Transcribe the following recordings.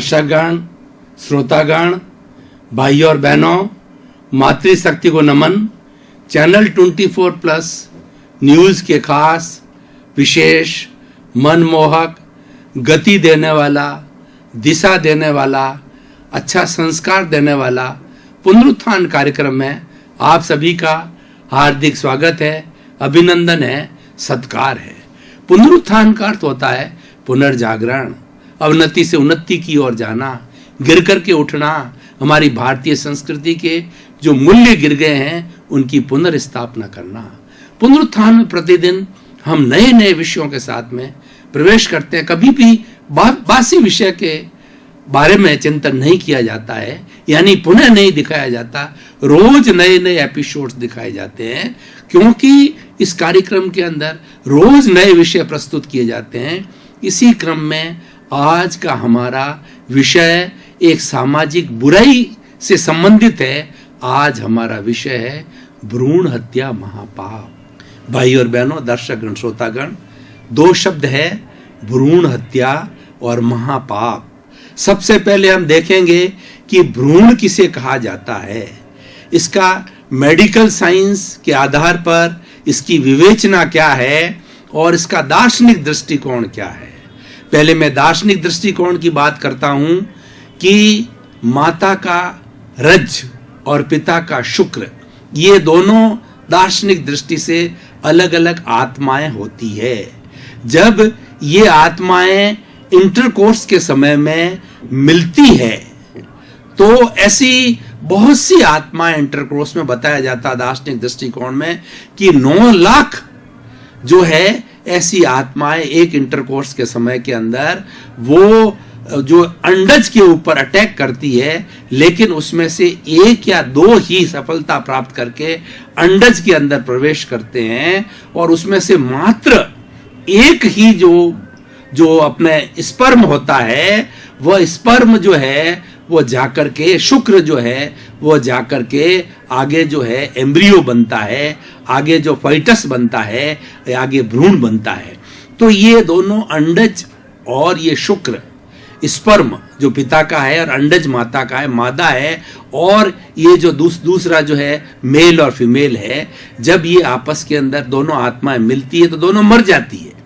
दर्शकगण, श्रोतागण, भाइयों और बहनों, मातृशक्ति को नमन। चैनल 24+ न्यूज़ के खास, विशेष, मनमोहक, गति देने वाला, दिशा देने वाला, अच्छा संस्कार देने वाला पुनरुत्थान कार्यक्रम में आप सभी का हार्दिक स्वागत है, अभिनंदन है, सत्कार है। पुनरुत्थान का अर्थ होता है पुनर्जागरण, अवनति से उन्नति की ओर जाना, गिर कर के उठना। हमारी भारतीय संस्कृति के जो मूल्य गिर गए हैं उनकी पुनर्स्थापना करना। पुनरुत्थान में प्रतिदिन हम नए नए विषयों के साथ में प्रवेश करते हैं। कभी भी बासी विषय के बारे में चिंतन नहीं किया जाता है, यानी पुनः नहीं दिखाया जाता। रोज नए नए एपिसोड्स दिखाए जाते हैं, क्योंकि इस कार्यक्रम के अंदर रोज नए विषय प्रस्तुत किए जाते हैं। इसी क्रम में आज का हमारा विषय एक सामाजिक बुराई से संबंधित है। आज हमारा विषय है भ्रूण हत्या महापाप। भाई और बहनों, दर्शकगण, श्रोतागण, दो शब्द है भ्रूण हत्या और महापाप। सबसे पहले हम देखेंगे कि भ्रूण किसे कहा जाता है, इसका मेडिकल साइंस के आधार पर इसकी विवेचना क्या है और इसका दार्शनिक दृष्टिकोण क्या है। पहले मैं दार्शनिक दृष्टिकोण की बात करता हूं कि माता का रज और पिता का शुक्र, ये दोनों दार्शनिक दृष्टि से अलग अलग आत्माएं होती है। जब ये आत्माएं इंटरकोर्स के समय में मिलती है तो ऐसी बहुत सी आत्माएं इंटरकोर्स में बताया जाता दार्शनिक दृष्टिकोण में कि 9 लाख जो है ऐसी आत्माएं एक इंटरकोर्स के समय के अंदर वो जो अंडज के ऊपर अटैक करती है, लेकिन उसमें से 1 या 2 ही सफलता प्राप्त करके अंडज के अंदर प्रवेश करते हैं और उसमें से मात्र एक ही जो अपने स्पर्म होता है, वह स्पर्म जो है वो जाकर के शुक्र जो है वो जाकर के आगे जो है एम्ब्रियो बनता है, आगे जो फाइटस बनता है, आगे भ्रूण बनता है। तो ये दोनों अंडज और ये शुक्र, स्पर्म जो पिता का है और अंडज माता का है, मादा है, और ये जो दूसरा जो है मेल और फीमेल है, जब ये आपस के अंदर दोनों आत्माएं मिलती है तो दोनों मर जाती है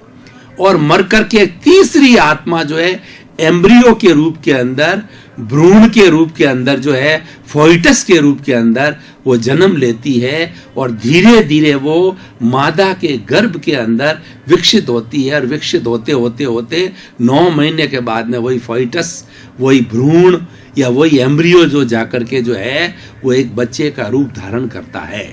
और मर करके तीसरी आत्मा जो है एम्ब्रियो के रूप के अंदर, भ्रूण के रूप के अंदर जो है फोइटस के रूप के अंदर वो जन्म लेती है और धीरे धीरे वो मादा के गर्भ के अंदर विकसित होती है और विकसित होते होते होते 9 महीने के बाद में वही फोइटस, वही भ्रूण या वही एम्ब्रियो जो जाकर के जो है वो एक बच्चे का रूप धारण करता है।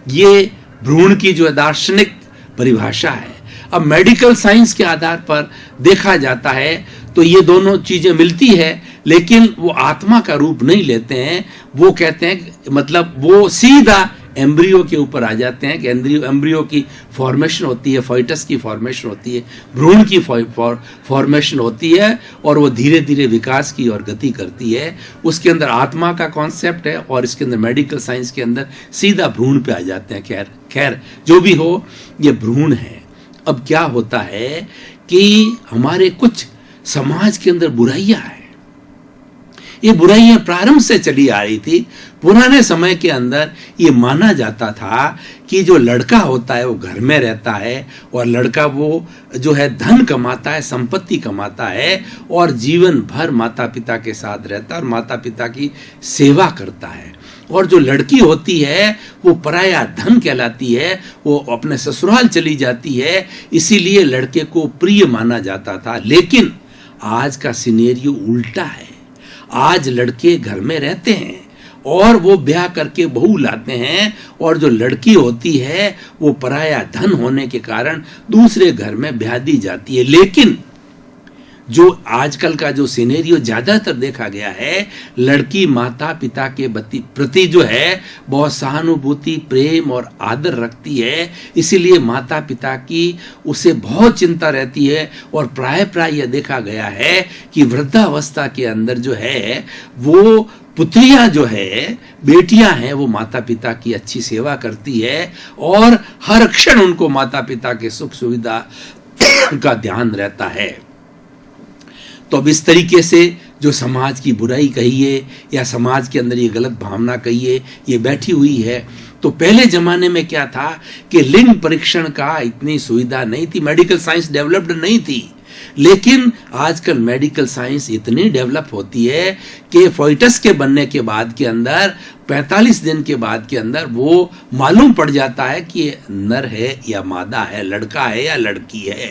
ये भ्रूण की जो दार्शनिक परिभाषा है। अब मेडिकल साइंस के आधार पर देखा जाता है तो ये दोनों चीजें मिलती है, लेकिन वो आत्मा का रूप नहीं लेते हैं। वो कहते हैं, मतलब वो सीधा एम्ब्रियो के ऊपर आ जाते हैं कि एम्ब्रियो की फॉर्मेशन होती है, फोइटस की फॉर्मेशन होती है, भ्रूण की फॉर्मेशन होती है और वो धीरे धीरे विकास की ओर गति करती है। उसके अंदर आत्मा का कॉन्सेप्ट है और इसके अंदर मेडिकल साइंस के अंदर सीधा भ्रूण पे आ जाते हैं। खैर जो भी हो, ये भ्रूण है। अब क्या होता है कि हमारे कुछ समाज के अंदर बुराइयां हैं। ये बुराइयां प्रारंभ से चली आ रही थी। पुराने समय के अंदर ये माना जाता था कि जो लड़का होता है वो घर में रहता है और लड़का वो जो है धन कमाता है, संपत्ति कमाता है और जीवन भर माता पिता के साथ रहता है और माता पिता की सेवा करता है। और जो लड़की होती है वो पराया धन कहलाती है, वो अपने ससुराल चली जाती है, इसीलिए लड़के को प्रिय माना जाता था। लेकिन आज का सिनेरियो उल्टा है। आज लड़के घर में रहते हैं और वो ब्याह करके बहू लाते हैं और जो लड़की होती है वो पराया धन होने के कारण दूसरे घर में ब्याह दी जाती है। लेकिन जो आजकल का जो सिनेरियो ज्यादातर देखा गया है, लड़की माता पिता के प्रति जो है बहुत सहानुभूति, प्रेम और आदर रखती है, इसीलिए माता पिता की उसे बहुत चिंता रहती है। और प्राय यह देखा गया है कि वृद्धावस्था के अंदर जो है वो पुत्रियां जो है, बेटियां हैं, वो माता पिता की अच्छी सेवा करती है और हर क्षण उनको माता पिता के सुख सुविधा का ध्यान रहता है। तो अब इस तरीके से जो समाज की बुराई कहिए या समाज के अंदर ये गलत भावना कहिए, ये बैठी हुई है। तो पहले जमाने में क्या था कि लिंग परीक्षण का इतनी सुविधा नहीं थी, मेडिकल साइंस डेवलप्ड नहीं थी। लेकिन आजकल मेडिकल साइंस इतनी डेवलप होती है कि फोइटस के बनने के बाद के अंदर 45 दिन के बाद के अंदर वो मालूम पड़ जाता है कि ये नर है या मादा है, लड़का है या लड़की है।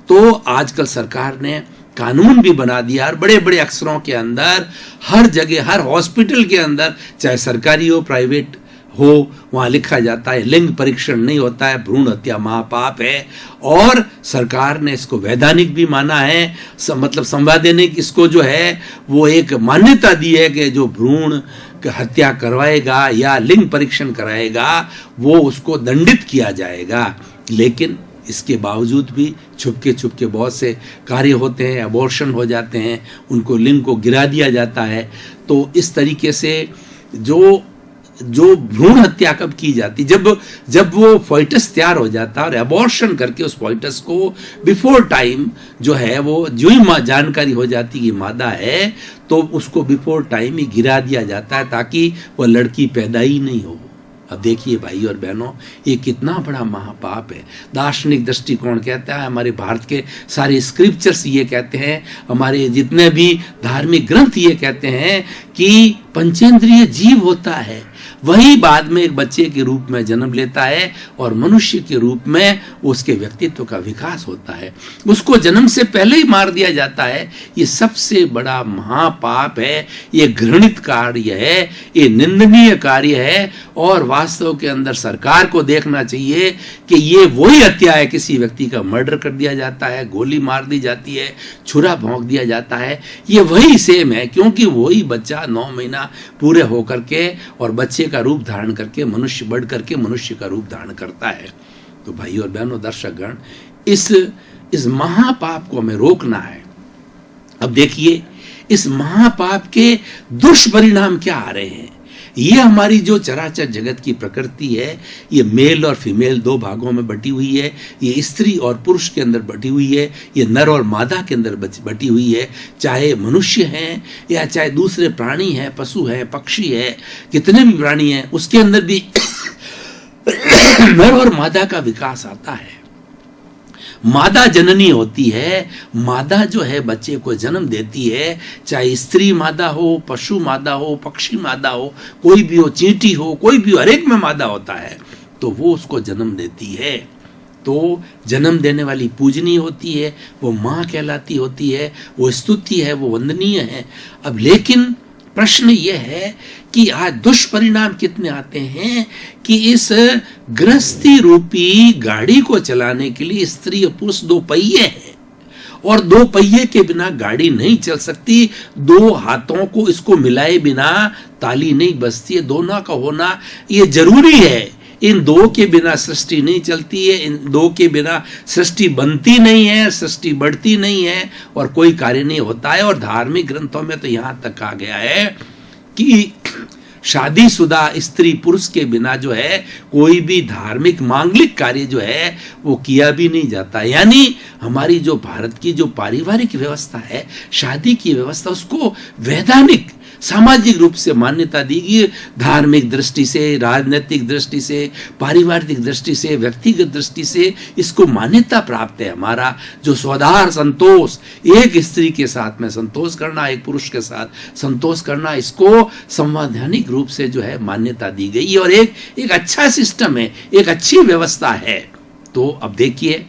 तो आजकल सरकार ने कानून भी बना दिया और बड़े बड़े अक्षरों के अंदर हर जगह, हर हॉस्पिटल के अंदर, चाहे सरकारी हो प्राइवेट हो, वहां लिखा जाता है लिंग परीक्षण नहीं होता है, भ्रूण हत्या महापाप है। और सरकार ने इसको वैधानिक भी माना है, मतलब संवैधानिक इसको जो है वो एक मान्यता दी है कि जो भ्रूण हत्या करवाएगा या लिंग परीक्षण कराएगा वो उसको दंडित किया जाएगा। लेकिन इसके बावजूद भी छुपके बहुत से कार्य होते हैं, अबॉर्शन हो जाते हैं, उनको लिंग को गिरा दिया जाता है। तो इस तरीके से जो भ्रूण हत्या कब की जाती, जब वो फोइटस तैयार हो जाता है और अबॉर्शन करके उस फोइटस को बिफोर टाइम जो है वो जो ही जानकारी हो जाती कि मादा है तो उसको बिफोर टाइम ही गिरा दिया जाता है ताकि वह लड़की पैदा ही नहीं हो। अब देखिए भाई और बहनों, ये कितना बड़ा महापाप है। दार्शनिक दृष्टिकोण कहता है, हमारे भारत के सारे स्क्रिप्चर्स ये कहते हैं, हमारे जितने भी धार्मिक ग्रंथ ये कहते हैं कि पंचेंद्रिय जीव होता है, वही बाद में एक बच्चे के रूप में जन्म लेता है और मनुष्य के रूप में उसके व्यक्तित्व का विकास होता है। उसको जन्म से पहले ही मार दिया जाता है। ये सबसे बड़ा महापाप है, ये घृणित कार्य है, ये निंदनीय कार्य है। और वास्तव के अंदर सरकार को देखना चाहिए कि ये वही हत्या है, किसी व्यक्ति का मर्डर कर दिया जाता है, गोली मार दी जाती है, छुरा भोंक दिया जाता है, ये वही सेम है, क्योंकि वही बच्चा 9 महीना पूरे होकर के और बच्चे का रूप धारण करके मनुष्य बढ़ करके मनुष्य का रूप धारण करता है। तो भाई और बहनों, दर्शकगण, इस महापाप को हमें रोकना है। अब देखिए इस महापाप के दुष्परिणाम क्या आ रहे हैं। ये हमारी जो चराचर जगत की प्रकृति है, ये मेल और फीमेल 2 भागों में बटी हुई है, ये स्त्री और पुरुष के अंदर बटी हुई है, ये नर और मादा के अंदर बटी हुई है। चाहे मनुष्य हैं या चाहे दूसरे प्राणी हैं, पशु हैं, पक्षी है, कितने भी प्राणी हैं, उसके अंदर भी नर और मादा का विकास आता है। मादा जननी होती है, मादा जो है बच्चे को जन्म देती है, चाहे स्त्री मादा हो, पशु मादा हो, पक्षी मादा हो, कोई भी हो, चींटी हो, कोई भी हो, हर एक में मादा होता है, तो वो उसको जन्म देती है। तो जन्म देने वाली पूजनीय होती है, वो माँ कहलाती होती है, वो स्तुति है, वो वंदनीय है। अब लेकिन प्रश्न यह है कि आज दुष्परिणाम कितने आते हैं कि इस गृहस्थी रूपी गाड़ी को चलाने के लिए स्त्री और पुरुष 2 पहिए हैं और 2 पहिए के बिना गाड़ी नहीं चल सकती। 2 हाथों को इसको मिलाए बिना ताली नहीं बजती है। दोनों का होना ये जरूरी है। इन 2 के बिना सृष्टि नहीं चलती है, इन 2 के बिना सृष्टि बनती नहीं है, सृष्टि बढ़ती नहीं है और कोई कार्य नहीं होता है। और धार्मिक ग्रंथों में तो यहां तक कहा गया है कि शादीशुदा स्त्री पुरुष के बिना जो है कोई भी धार्मिक मांगलिक कार्य जो है वो किया भी नहीं जाता। यानी हमारी जो भारत की जो पारिवारिक व्यवस्था है, शादी की व्यवस्था, उसको वैधानिक सामाजिक रूप से मान्यता दी गई। धार्मिक दृष्टि से, राजनीतिक दृष्टि से, पारिवारिक दृष्टि से, व्यक्तिगत दृष्टि से इसको मान्यता प्राप्त है। हमारा जो स्वाधार संतोष, एक स्त्री के साथ में संतोष करना, एक पुरुष के साथ संतोष करना, इसको संवैधानिक रूप से जो है मान्यता दी गई और एक अच्छा सिस्टम है, एक अच्छी व्यवस्था है। तो अब देखिए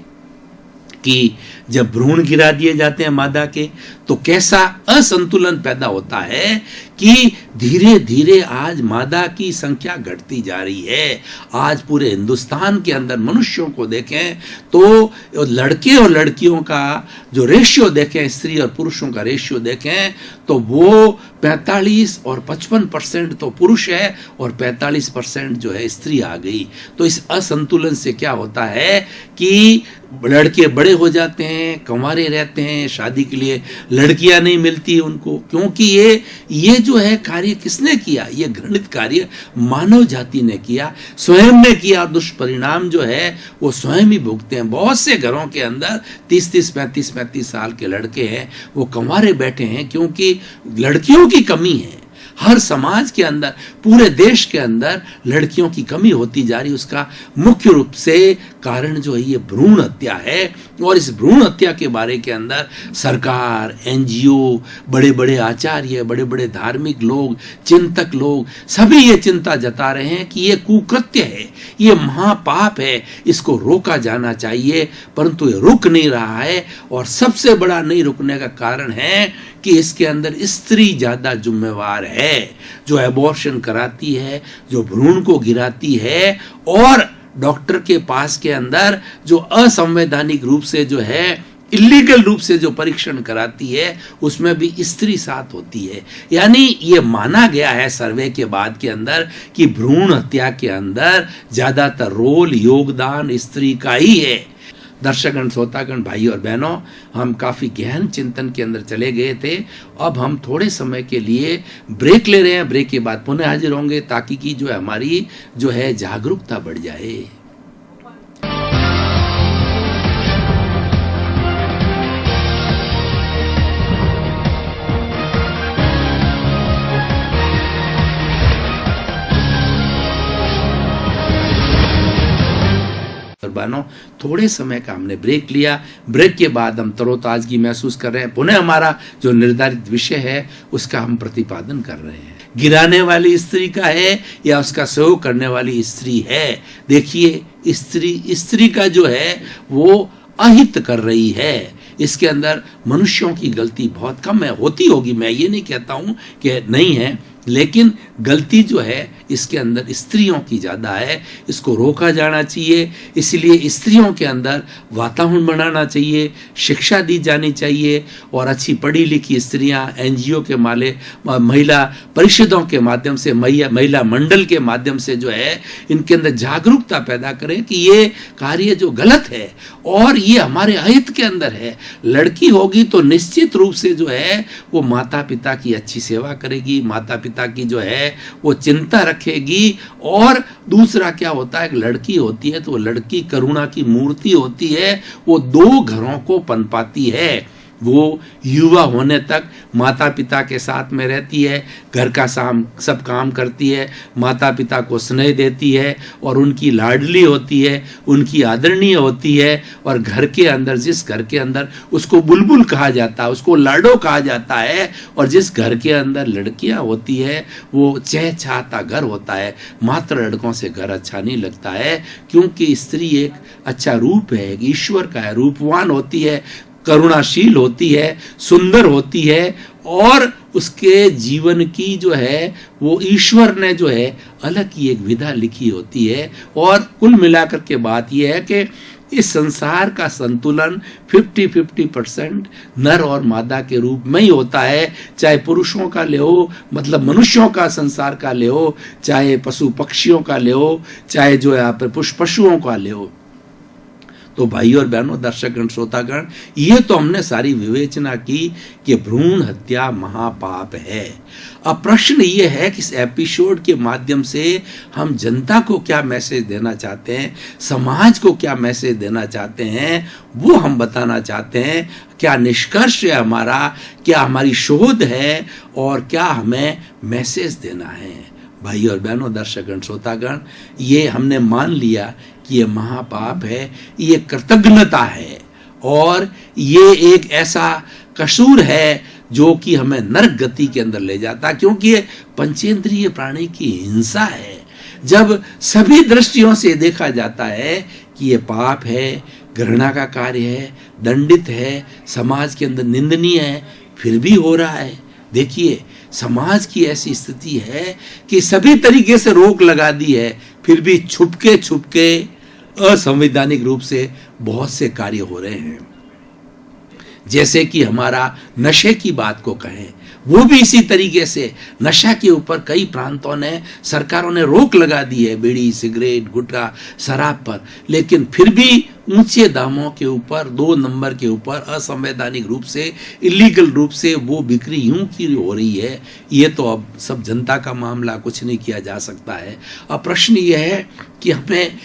कि जब भ्रूण गिरा दिए जाते हैं मादा के, तो कैसा असंतुलन पैदा होता है कि धीरे धीरे आज मादा की संख्या घटती जा रही है। आज पूरे हिंदुस्तान के अंदर मनुष्यों को देखें तो लड़के और लड़कियों का जो रेशियो देखें, स्त्री और पुरुषों का रेशियो देखें, तो वो 45 और 55% तो पुरुष है और 45% जो है स्त्री आ गई। तो इस असंतुलन से क्या होता है कि लड़के बड़े हो जाते हैं, हैं, कंवारे रहते हैं, शादी के लिए लड़कियां नहीं मिलती उनको, क्योंकि ये जो है कार्य किसने किया? ये घृणित कार्य मानव जाति ने किया, स्वयं ने किया। दुष्परिणाम जो है वो स्वयं ही भुगते हैं। बहुत से घरों के अंदर 30-30, 35-35 साल के लड़के हैं, वो कंवारे बैठे हैं, क्योंकि लड़कियों की कमी है। हर समाज के अंदर, पूरे देश के अंदर लड़कियों की कमी होती जा रही। उसका मुख्य रूप से कारण जो है ये भ्रूण हत्या है। और इस भ्रूण हत्या के बारे के अंदर सरकार, एनजीओ, बड़े बड़े आचार्य, बड़े बड़े धार्मिक लोग, चिंतक लोग, सभी ये चिंता जता रहे हैं कि ये कुकृत्य है, ये महापाप है, इसको रोका जाना चाहिए, परंतु ये रुक नहीं रहा है। और सबसे बड़ा नहीं रुकने का कारण है कि इसके अंदर स्त्री ज्यादा जिम्मेवार है, जो एबॉर्शन कराती है, जो भ्रूण को गिराती है, और डॉक्टर के पास के अंदर जो असंवैधानिक रूप से जो है, इलीगल रूप से जो परीक्षण कराती है, उसमें भी स्त्री साथ होती है। यानी ये माना गया है सर्वे के बाद के अंदर कि भ्रूण हत्या के अंदर ज्यादातर रोल, योगदान स्त्री का ही है। दर्शकगण, श्रोतागण, भाई और बहनों, हम काफी गहन चिंतन के अंदर चले गए थे। अब हम थोड़े समय के लिए ब्रेक ले रहे हैं। ब्रेक के बाद पुनः हाजिर होंगे, ताकि कि जो है हमारी जो है जागरूकता बढ़ जाए। थोड़े समय का हमने ब्रेक लिया। ब्रेक के बाद हम तरोताजगी महसूस कर रहे हैं। पुनः हमारा जो निर्धारित विषय है उसका हम प्रतिपादन कर रहे हैं। गिराने वाली स्त्री का है या उसका सहयोग करने वाली स्त्री है? देखिए, स्त्री का जो है वो अहित कर रही है। इसके अंदर मनुष्यों की गलती बहुत कम है। होती होगी, मैं ये नहीं कहता हूं कि नहीं है, लेकिन गलती जो है इसके अंदर स्त्रियों की ज्यादा है। इसको रोका जाना चाहिए। इसलिए स्त्रियों के अंदर वातावरण बनाना चाहिए, शिक्षा दी जानी चाहिए, और अच्छी पढ़ी लिखी स्त्रियां एनजीओ के महिला परिषदों के माध्यम से, महिला मंडल के माध्यम से जो है इनके अंदर जागरूकता पैदा करें कि ये कार्य जो गलत है और ये हमारे अहित के अंदर है। लड़की होगी तो निश्चित रूप से जो है वो माता पिता की अच्छी सेवा करेगी, माता पिता की जो है वो चिंता रखेगी। और दूसरा क्या होता है, लड़की होती है तो लड़की करुणा की मूर्ति होती है। वो दो घरों को पनपाती है। वो युवा होने तक माता पिता के साथ में रहती है, घर का सब काम करती है, माता पिता को स्नेह देती है और उनकी लाडली होती है, उनकी आदरणीय होती है। और घर के अंदर, जिस घर के अंदर उसको बुलबुल कहा जाता है, उसको लाडो कहा जाता है, और जिस घर के अंदर लड़कियां होती है वो चहचहाता घर होता है। मात्र लड़कों से घर अच्छा नहीं लगता है, क्योंकि स्त्री एक अच्छा रूप है, ईश्वर का है, रूपवान होती है, करुणाशील होती है, सुंदर होती है, और उसके जीवन की जो है वो ईश्वर ने जो है अलग की एक विधा लिखी होती है। और कुल मिलाकर के बात यह है कि इस संसार का संतुलन 50-50% नर और मादा के रूप में ही होता है। चाहे पुरुषों का ले हो, मतलब मनुष्यों का संसार का ले हो, चाहे पशु पक्षियों का ले हो, चाहे जो है आप पशुओं का ले हो। तो भाई और बहनों, दर्शकगण, श्रोतागण, ये तो हमने सारी विवेचना की कि भ्रूण हत्या महापाप है। अब प्रश्न ये है कि इस एपिसोड के माध्यम से हम जनता को क्या मैसेज देना चाहते हैं, समाज को क्या मैसेज देना चाहते हैं, वो हम बताना चाहते हैं। क्या निष्कर्ष है हमारा, क्या हमारी शोध है, और क्या हमें मैसेज देना है। भाई और बहनों, दर्शकगण, श्रोतागण, ये हमने मान लिया कि ये महापाप है, ये कृतज्ञता है, और ये एक ऐसा कसूर है जो कि हमें नरक गति के अंदर ले जाता, क्योंकि ये पंचेंद्रिय प्राणी की हिंसा है। जब सभी दृष्टियों से देखा जाता है कि ये पाप है, घृणा का कार्य है, दंडित है, समाज के अंदर निंदनीय है, फिर भी हो रहा है। देखिए, समाज की ऐसी स्थिति है कि सभी तरीके से रोक लगा दी है, फिर भी छुपके असंवैधानिक रूप से बहुत से कार्य हो रहे हैं। जैसे कि हमारा नशे की बात को कहें, वो भी इसी तरीके से नशा के ऊपर कई प्रांतों ने, सरकारों ने रोक लगा दी है, बीड़ी, सिगरेट, गुटखा, शराब पर, लेकिन फिर भी ऊंचे दामों के ऊपर, 2 नंबर के ऊपर, असंवैधानिक रूप से, इलीगल रूप से वो बिक्री यूं की हो रही है, ये तो अब सब जनता का मामला, कुछ नहीं किया जा सकता है। अब प्रश्न ये है कि हमें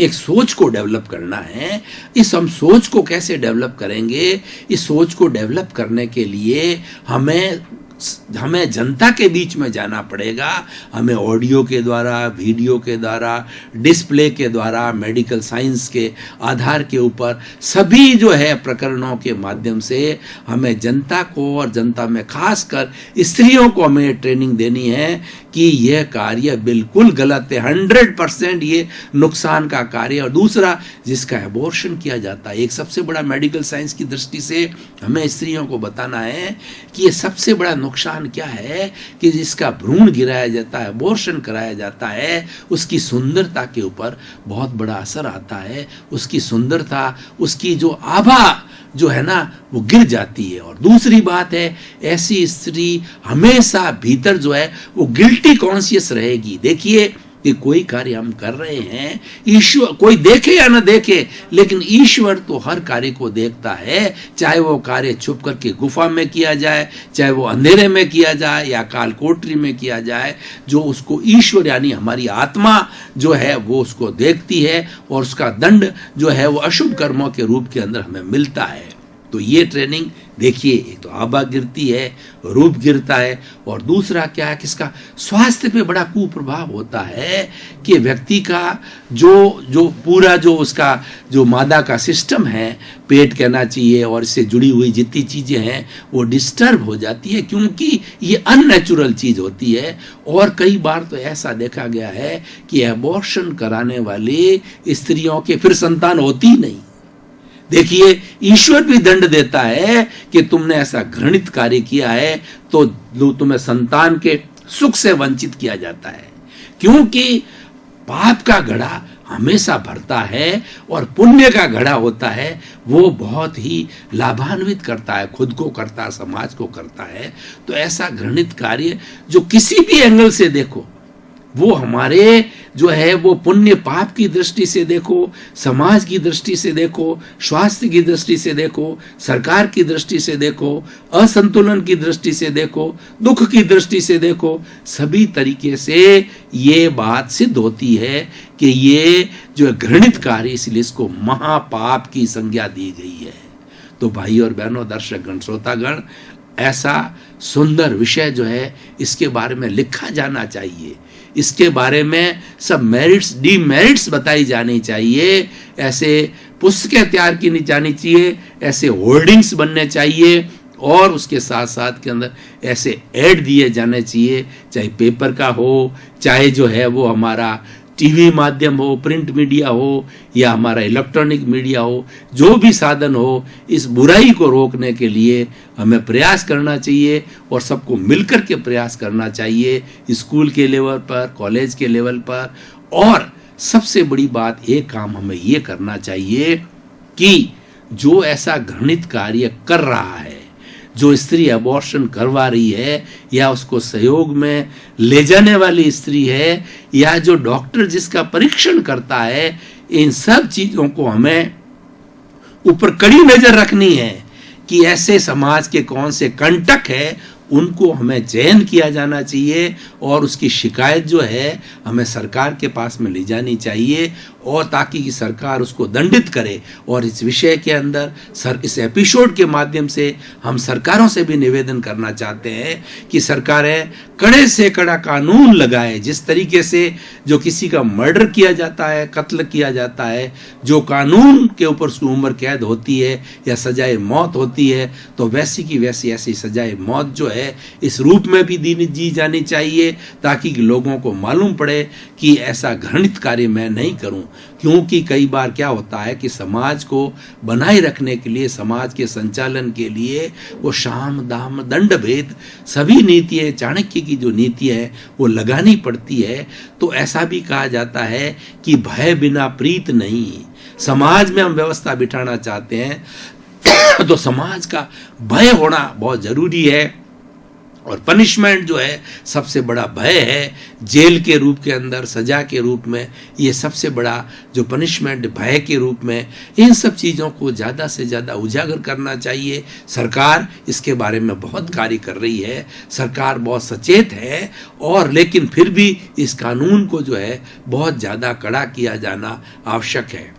एक सोच को डेवलप करना है। इस हम सोच को कैसे डेवलप करेंगे? इस सोच को डेवलप करने के लिए हमें जनता के बीच में जाना पड़ेगा। हमें ऑडियो के द्वारा, वीडियो के द्वारा, डिस्प्ले के द्वारा, मेडिकल साइंस के आधार के ऊपर सभी जो है प्रकरणों के माध्यम से हमें जनता को, और जनता में खासकर स्त्रियों को हमें ट्रेनिंग देनी है कि यह कार्य बिल्कुल गलत है, 100% ये नुकसान का कार्य। और दूसरा, जिसका एबॉर्शन किया जाता है, एक सबसे बड़ा मेडिकल साइंस की दृष्टि से हमें स्त्रियों को बताना है कि ये सबसे बड़ा नुकसान क्या है कि जिसका भ्रूण गिराया जाता है, एबॉर्शन कराया जाता है, उसकी सुंदरता के ऊपर बहुत बड़ा असर आता है। उसकी सुंदरता, उसकी जो आभा जो है ना, वो गिर जाती है। और दूसरी बात है, ऐसी स्त्री हमेशा भीतर जो है वो गिल्टी कॉन्शियस रहेगी। देखिए कि कोई कार्य हम कर रहे हैं, ईश्वर कोई देखे या ना देखे, लेकिन ईश्वर तो हर कार्य को देखता है। चाहे वो कार्य छुप करके गुफा में किया जाए, चाहे वो अंधेरे में किया जाए या काल कोठरी में किया जाए, जो उसको ईश्वर यानी हमारी आत्मा जो है वो उसको देखती है, और उसका दंड जो है वो अशुभ कर्मों के रूप के अंदर हमें मिलता है। तो ये ट्रेनिंग देखिए, एक तो आभा गिरती है, रूप गिरता है, और दूसरा क्या है कि इसका स्वास्थ्य पे बड़ा कुप्रभाव होता है कि व्यक्ति का जो पूरा जो उसका जो मादा का सिस्टम है, पेट कहना चाहिए, और इससे जुड़ी हुई जितनी चीजें हैं वो डिस्टर्ब हो जाती है, क्योंकि ये अननेचुरल चीज होती है। और कई बार तो ऐसा देखा गया है कि एबॉर्शन कराने वाले स्त्रियों के फिर संतान होती नहीं। देखिए, ईश्वर भी दंड देता है कि तुमने ऐसा घृणित कार्य किया है, तो तुम्हें संतान के सुख से वंचित किया जाता है, क्योंकि पाप का घड़ा हमेशा भरता है और पुण्य का घड़ा होता है वो बहुत ही लाभान्वित करता है, खुद को करता है, समाज को करता है। तो ऐसा घृणित कार्य जो किसी भी एंगल से देखो, वो हमारे जो है वो पुण्य पाप की दृष्टि से देखो, समाज की दृष्टि से देखो, स्वास्थ्य की दृष्टि से देखो, सरकार की दृष्टि से देखो, असंतुलन की दृष्टि से देखो, दुख की दृष्टि से देखो, सभी तरीके से ये बात सिद्ध होती है कि ये जो घृणित कार्य, इसलिए इसको महापाप की संज्ञा दी गई है। तो भाई और बहनों, दर्शकगण, श्रोतागण, ऐसा सुंदर विषय जो है इसके बारे में लिखा जाना चाहिए, इसके बारे में सब मेरिट्स डीमेरिट्स बताई जानी चाहिए, ऐसे पुस्तकें तैयार की जानी चाहिए, ऐसे होर्डिंग्स बनने चाहिए, और उसके साथ साथ के अंदर ऐसे ऐड दिए जाने चाहिए, चाहे पेपर का हो, चाहे जो है वो हमारा टीवी माध्यम हो, प्रिंट मीडिया हो, या हमारा इलेक्ट्रॉनिक मीडिया हो, जो भी साधन हो, इस बुराई को रोकने के लिए हमें प्रयास करना चाहिए, और सबको मिलकर के प्रयास करना चाहिए, स्कूल के लेवल पर, कॉलेज के लेवल पर। और सबसे बड़ी बात, एक काम हमें ये करना चाहिए कि जो ऐसा घृणित कार्य कर रहा है, जो स्त्री अबॉर्शन करवा रही है, या उसको सहयोग में ले जाने वाली स्त्री है, या जो डॉक्टर जिसका परीक्षण करता है, इन सब चीजों को हमें ऊपर कड़ी नजर रखनी है कि ऐसे समाज के कौन से कंटक है, उनको हमें चयन किया जाना चाहिए, और उसकी शिकायत जो है हमें सरकार के पास में ले जानी चाहिए, और ताकि सरकार उसको दंडित करे। और इस विषय के अंदर इस एपिसोड के माध्यम से हम सरकारों से भी निवेदन करना चाहते हैं कि सरकारें कड़े से कड़ा कानून लगाए। जिस तरीके से जो किसी का मर्डर किया जाता है, कत्ल किया जाता है, जो कानून के ऊपर उसकी उम्र कैद होती है या सजाए मौत होती है, तो वैसी की वैसी ऐसी सजाए मौत जो है इस रूप में भी दी जानी चाहिए, ताकि लोगों को मालूम पड़े कि ऐसा घृणित कार्य मैं नहीं करूं। क्योंकि कई बार क्या होता है कि समाज को बनाए रखने के लिए, समाज के संचालन के लिए वो साम दाम दंड भेद सभी नीतियां, चाणक्य की जो नीति है वो लगानी पड़ती है। तो ऐसा भी कहा जाता है कि भय बिना प्रीत नहीं। समाज में हम व्यवस्था बिठाना चाहते हैं तो समाज का भय होना बहुत जरूरी है। और पनिशमेंट जो है सबसे बड़ा भय है, जेल के रूप के अंदर, सजा के रूप में, ये सबसे बड़ा जो पनिशमेंट भय के रूप में, इन सब चीज़ों को ज़्यादा से ज़्यादा उजागर करना चाहिए। सरकार इसके बारे में बहुत कार्य कर रही है, सरकार बहुत सचेत है, और लेकिन फिर भी इस कानून को जो है बहुत ज़्यादा कड़ा किया जाना आवश्यक है।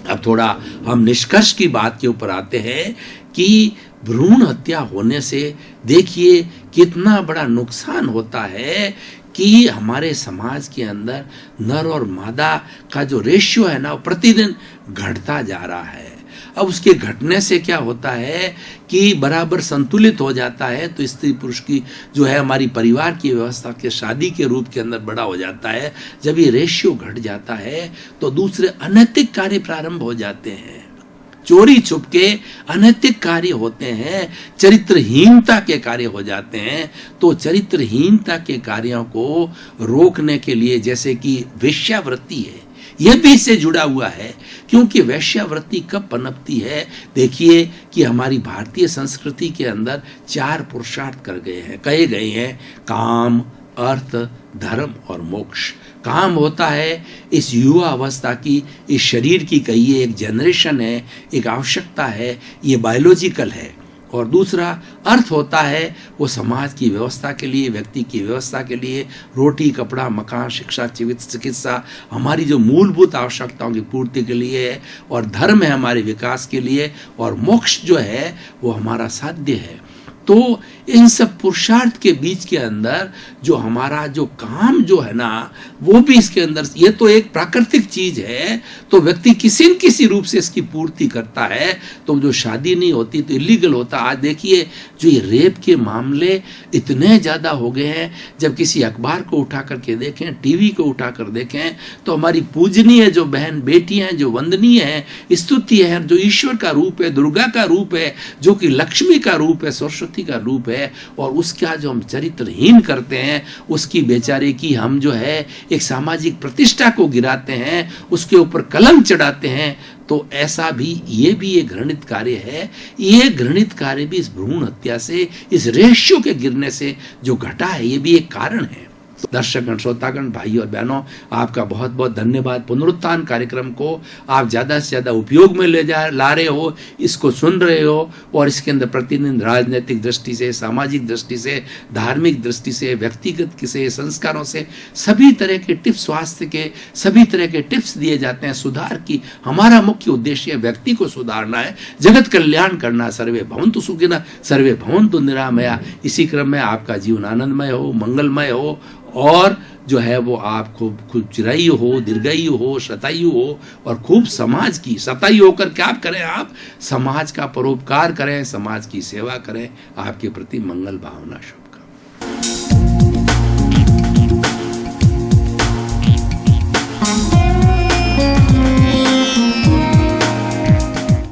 अब थोड़ा हम निष्कर्ष की बात के ऊपर आते हैं कि भ्रूण हत्या होने से देखिए कितना बड़ा नुकसान होता है कि हमारे समाज के अंदर नर और मादा का जो रेशियो है ना, वो प्रतिदिन घटता जा रहा है। अब उसके घटने से क्या होता है कि बराबर संतुलित हो जाता है, तो स्त्री पुरुष की जो है हमारी परिवार की व्यवस्था के शादी के रूप के अंदर बड़ा हो जाता है। जब ये रेशियो घट जाता है तो दूसरे अनैतिक कार्य प्रारंभ हो जाते हैं, चोरी छुपके अनैतिक कार्य होते हैं, चरित्रहीनता के कार्य हो जाते हैं। तो चरित्रहीनता के कार्यों को रोकने के लिए, जैसे कि वेश्यावृत्ति है, यह भी इससे जुड़ा हुआ है, क्योंकि वेश्यावृत्ति कब पनपती है? देखिए कि हमारी भारतीय संस्कृति के अंदर 4 पुरुषार्थ कहे गए हैं, काम, अर्थ, धर्म और मोक्ष। काम होता है इस युवा अवस्था की, इस शरीर की कहिए, एक जनरेशन है, एक आवश्यकता है, ये बायोलॉजिकल है। और दूसरा अर्थ होता है वो समाज की व्यवस्था के लिए, व्यक्ति की व्यवस्था के लिए, रोटी, कपड़ा, मकान, शिक्षा, चिकित्सा, हमारी जो मूलभूत आवश्यकताओं की पूर्ति के लिए है। और धर्म है हमारे विकास के लिए, और मोक्ष जो है वो हमारा साध्य है। तो इन सब पुरुषार्थ के बीच के अंदर जो हमारा जो काम जो है ना, वो भी इसके अंदर, ये तो एक प्राकृतिक चीज है, तो व्यक्ति किसी न किसी रूप से इसकी पूर्ति करता है। तो जो शादी नहीं होती तो इलीगल होता। आज देखिए जो ये रेप के मामले इतने ज्यादा हो गए हैं, जब किसी अखबार को उठा करके देखें, टीवी को उठा कर देखें, तो हमारी पूजनीय जो बहन बेटियां हैं, जो वंदनीय है, स्तुति है, जो ईश्वर का रूप है, दुर्गा का रूप है, जो कि लक्ष्मी का रूप है, सरस्वती का रूप है, और उसका जो हम चरित्रहीन करते हैं, उसकी बेचारे की हम जो है एक सामाजिक प्रतिष्ठा को गिराते हैं, उसके ऊपर कलंक चढ़ाते हैं। तो ऐसा भी, ये भी एक घृणित कार्य है। ये घृणित कार्य भी इस भ्रूण हत्या से, इस रेशियो के गिरने से जो घटा है, ये भी एक कारण है। दर्शकगण, श्रोतागण, भाई और बहनों, आपका बहुत बहुत धन्यवाद। पुनरुत्थान कार्यक्रम को आप ज़्यादा से ज़्यादा उपयोग में ला रहे हो, इसको सुन रहे हो, और इसके अंदर प्रतिदिन राजनीतिक दृष्टि से, सामाजिक दृष्टि से, धार्मिक दृष्टि से, व्यक्तिगत से, संस्कारों से, सभी तरह के टिप्स, स्वास्थ्य के सभी तरह के टिप्स दिए जाते हैं सुधार की। हमारा मुख्य उद्देश्य व्यक्ति को सुधारना है, जगत कल्याण करना। सर्वे भवन्तु सुखिनः, सर्वे भवन्तु निरामया। इसी क्रम में आपका जीवन आनंदमय हो, मंगलमय हो, और जो है वो आप खूब चिरायु हो, दीर्घायु हो, शतायु हो, और खूब समाज की शतायु होकर क्या करें, आप समाज का परोपकार करें, समाज की सेवा करें। आपके प्रति मंगल भावना।